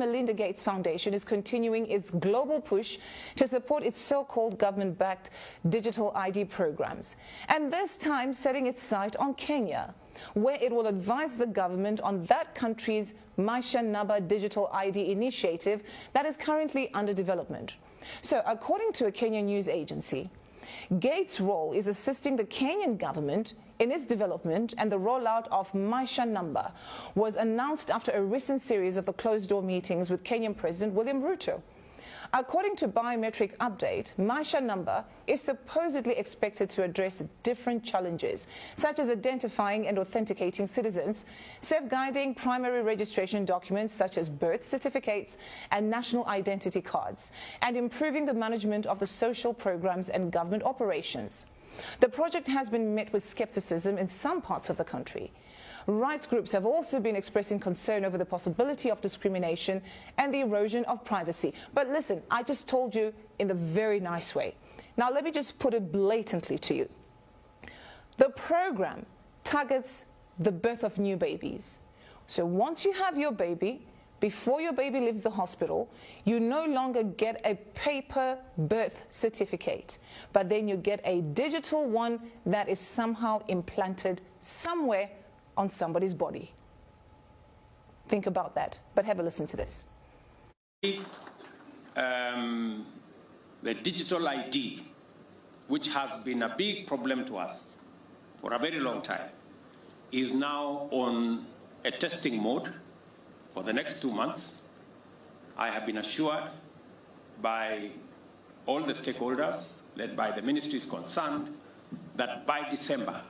Melinda Gates Foundation is continuing its global push to support its so-called government-backed digital ID programs, and this time setting its sight on Kenya, where it will advise the government on that country's Maisha Namba digital ID initiative that is currently under development. So, according to a Kenyan news agency, Gates' role is assisting the Kenyan government in its development, and the rollout of Maisha Namba was announced after a recent series of the closed-door meetings with Kenyan President William Ruto. According to Biometric Update, Maisha Namba is supposedly expected to address different challenges, such as identifying and authenticating citizens, safeguarding primary registration documents such as birth certificates and national identity cards, and improving the management of the social programs and government operations. The project has been met with skepticism in some parts of the country. Rights groups have also been expressing concern over the possibility of discrimination and the erosion of privacy. But listen, I just told you in a very nice way. Now let me just put it blatantly to you. The program targets the birth of new babies. So once you have your baby, before your baby leaves the hospital, you no longer get a paper birth certificate, but then you get a digital one that is somehow implanted somewhere on somebody's body. Think about that, but have a listen to this. The digital ID, which has been a big problem to us for a very long time, is now on a testing mode for the next 2 months. I have been assured by all the stakeholders, led by the ministries concerned, that by December,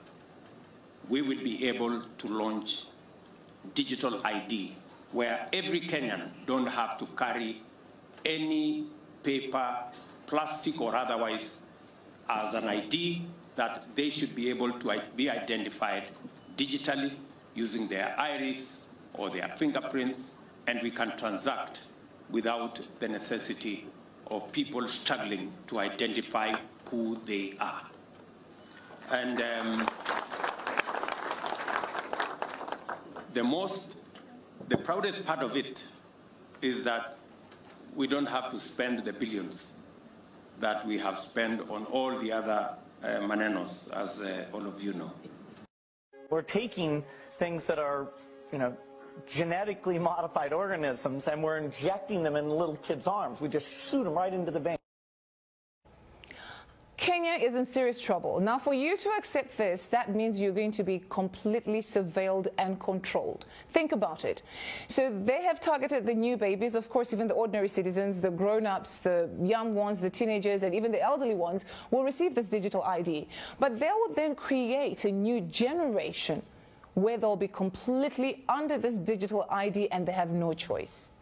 we will be able to launch digital ID, where every Kenyan don't have to carry any paper, plastic or otherwise, as an ID, that they should be able to be identified digitally using their iris or their fingerprints, and we can transact without the necessity of people struggling to identify who they are. And the proudest part of it is that we don't have to spend the billions that we have spent on all the other manenos, as all of you know. We're taking things that are, genetically modified organisms, and we're injecting them in little kids' arms. We just shoot them right into the vein. Kenya is in serious trouble. Now, for you to accept this, that means you're going to be completely surveilled and controlled. Think about it. So they have targeted the new babies, of course, even the ordinary citizens, the grown-ups, the young ones, the teenagers, and even the elderly ones will receive this digital ID. But they will then create a new generation where they'll be completely under this digital ID and they have no choice.